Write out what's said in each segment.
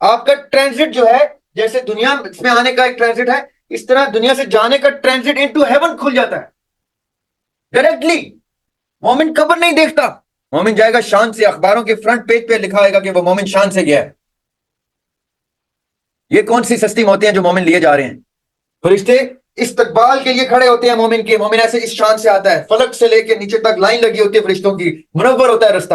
آپ کا ٹرانزٹ جو ہے جیسے دنیا میں آنے کا ایک ٹرانزٹ ہے، اس طرح دنیا سے جانے کا ٹرانزٹ انٹو ہیون کھل جاتا ہے ڈائریکٹلی. مومن قبر نہیں دیکھتا. مومن جائے گا شان سے، اخباروں کے فرنٹ پیج پہ لکھا ہوئے گا کہ وہ مومن شان سے گیا ہے. یہ کون سی سستی موتیں ہیں جو مومن لیے جا رہے ہیں؟ فرشتے استقبال کے لیے کھڑے ہوتے ہیں مومن کے. مومن ایسے اس شان سے آتا ہے، فلک سے لے کے نیچے تک لائن لگی ہوتی ہے فرشتوں کی، منور ہوتا ہے رستہ.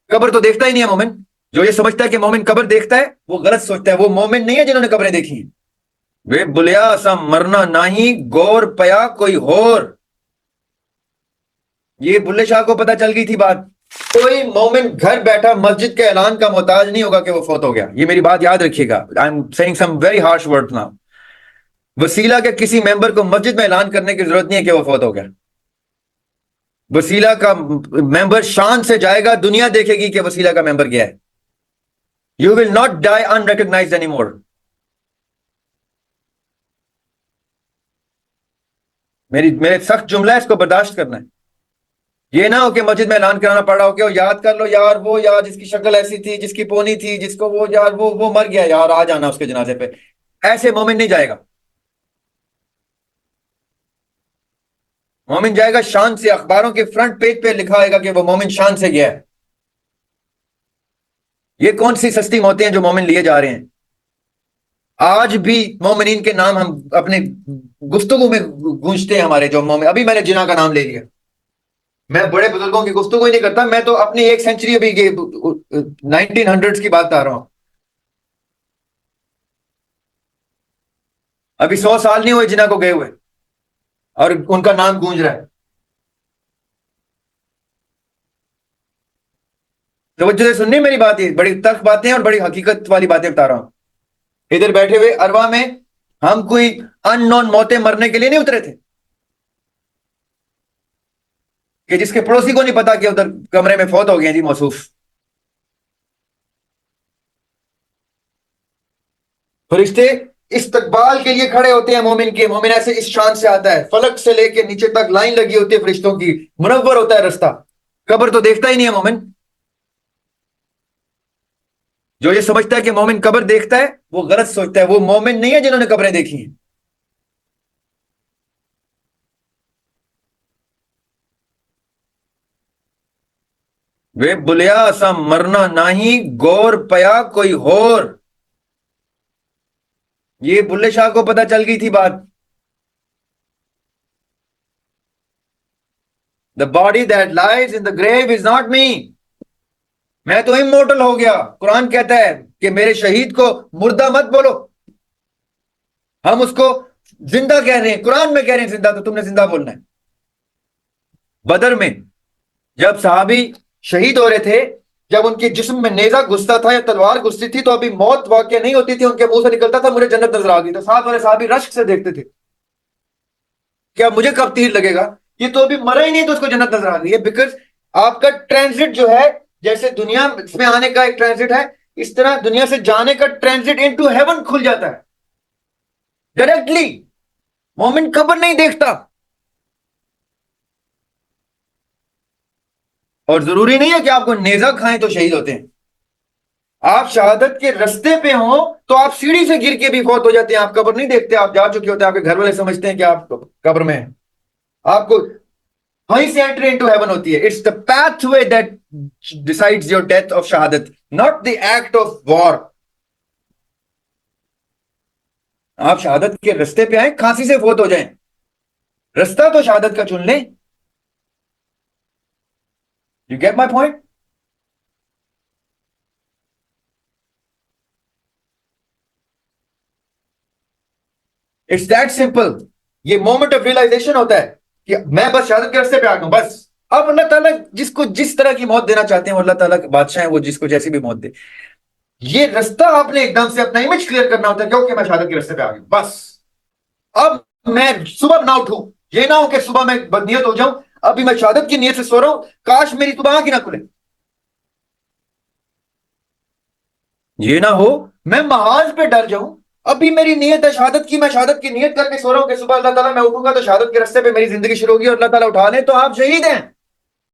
قبر تو دیکھتا ہی نہیں ہے مومن. جو یہ سمجھتا ہے کہ مومن قبر دیکھتا ہے وہ غلط سوچتا ہے. وہ مومن نہیں ہے جنہوں نے قبریں دیکھی ہیں. وے بلیا سا مرنا نہیں، گور پیا کوئی ہور. یہ بلے شاہ کو پتا چل گئی تھی بات. کوئی مومن گھر بیٹھا مسجد کے اعلان کا محتاج نہیں ہوگا کہ وہ فوت ہو گیا. یہ میری بات یاد رکھیے گا. I am saying some very harsh word now. وسیلہ کے کسی ممبر کو مسجد میں اعلان کرنے کی ضرورت نہیں ہے کہ وہ فوت ہو گیا. وسیلہ کا ممبر شان سے جائے گا، دنیا دیکھے گی کہ وسیلہ کا ممبر گیا ہے. You will not die unrecognized anymore. میرے سخت جملہ ہے، اس کو برداشت کرنا ہے. یہ نہ ہو کہ مسجد میں اعلان کرانا پڑ رہا ہو کہ یاد کر لو یار، وہ یار جس کی شکل ایسی تھی، جس کی پونی تھی، جس کو وہ یار وہ مر گیا یار، آ جانا اس کے جنازے پہ. ایسے مومن نہیں جائے گا. مومن جائے گا شان سے، اخباروں کے فرنٹ پیج پہ لکھا ہوئے گا کہ وہ مومن شان سے گیا ہے. یہ کون سی سستی موتیں ہیں جو مومن لیے جا رہے ہیں؟ آج بھی مومنین کے نام ہم اپنے گفتگو میں گونجتے ہیں ہمارے جو مومن. ابھی میں نے جناح کا نام لے لیا. میں بڑے بزرگوں کی گفتگو ہی نہیں کرتا، میں تو اپنی ایک سینچری ابھی 1900s کی بات بتا رہا ہوں. ابھی 100 سال نہیں ہوئے جناح کو گئے ہوئے اور ان کا نام گونج رہا ہے. توجہ سے سننی میری بات. یہ بڑی تلخ باتیں اور بڑی حقیقت والی باتیں بتا رہا ہوں. ادھر بیٹھے ہوئے اروا میں ہم کوئی ان نون موتیں مرنے کے لیے نہیں اترے تھے کہ جس کے پڑوسی کو نہیں پتا کہ ادھر کمرے میں فوت ہو گئے جی موصوف. فرشتے استقبال کے لیے کھڑے ہوتے ہیں مومن کے. مومن ایسے اس شان سے آتا ہے، فلک سے لے کے نیچے تک لائن لگی ہوتی ہے فرشتوں کی، منور ہوتا ہے رستہ. قبر تو دیکھتا ہی نہیں ہے مومن. جو یہ سمجھتا ہے کہ مومن قبر دیکھتا ہے وہ غلط سوچتا ہے. وہ مومن نہیں ہے جنہوں نے قبریں دیکھی ہیں. وے بلیا سا مرنا نہیں، گور پیا کوئی ہور. یہ بلے شاہ کو پتا چل گئی تھی بات. The body that lies in the grave is not me. میں تو immortal ہو گیا. قرآن کہتا ہے کہ میرے شہید کو مردہ مت بولو. ہم اس کو زندہ کہہ رہے ہیں. قرآن میں کہہ رہے ہیں زندہ، تو تم نے زندہ بولنا ہے. بدر میں جب صحابی شہید ہو رہے تھے، جب ان کے جسم میں نیزہ گھستا تھا یا تلوار گھستی تھی تو ابھی موت واقع نہیں ہوتی تھی، ان کے منہ سے نکلتا تھا مجھے جنت نظر آ گئی. تو ساتھ والے صحابی رشک سے دیکھتے تھے کہ اب مجھے کب تیر لگے گا، یہ تو ابھی مرا ہی نہیں تو اس کو جنت نظر آ گئی ہے. بیکاز آپ کا ٹرانزٹ جو ہے جیسے دنیا میں آنے کا ایک ٹرانزٹ ہے، اس طرح دنیا سے جانے کا ٹرانزٹ انٹو ہیون کھل جاتا ہے ڈائریکٹلی. مومن قبر نہیں دیکھتا. اور ضروری نہیں ہے کہ آپ کو نیزہ کھائیں تو شہید ہوتے ہیں. آپ شہادت کے رستے پہ ہوں تو آپ سیڑھی سے گر کے بھی فوت ہو جاتے ہیں. آپ قبر نہیں دیکھتے، آپ جا چکے ہوتے ہیں. آپ کے گھر والے سمجھتے ہیں کہ آپ قبر میں ہیں. آپ کو وہیں سے انٹری انٹو ہیون ہوتی ہے. It's the pathway that decides your death of شہادت، not the act of war. آپ شہادت کے رستے پہ آئیں، کھانسی سے فوت ہو جائیں، رستہ تو شہادت کا چن لیں. You get my point? It's that simple. یہ مومنٹ آف ریئلائزیشن ہوتا ہے کہ میں بس شہادت کے رستے پہ آ گیا ہوں بس. اب اللہ تعالیٰ جس کو جس طرح کی موت دینا چاہتے ہیں وہ اللہ تعالیٰ بادشاہ ہیں، وہ جس کو جیسی بھی موت دے. یہ رستہ آپ نے ایک دم سے اپنا امیج کلیئر کرنا ہوتا ہے کیونکہ میں شہادت کے رستے پہ آ گیا بس. اب میں صبح نہ اٹھوں، یہ نہ ہو کہ صبح میں بدنیت ہو جاؤں، ابھی میں شہادت کی نیت سے سو رہا ہوں، کاش میری صبح آنکھ ہی نہ کھلے. یہ نہ ہو میں محاذ پہ ڈر جاؤں، ابھی میری نیت ہے شہادت کی، میں شہادت کی نیت کر کے سو رہا ہوں کہ صبح اللہ تعالیٰ میں اٹھوں گا تو شہادت کے رستے پہ میری زندگی شروع ہوگی اور اللہ تعالیٰ اٹھا لیں تو آپ شہید ہیں.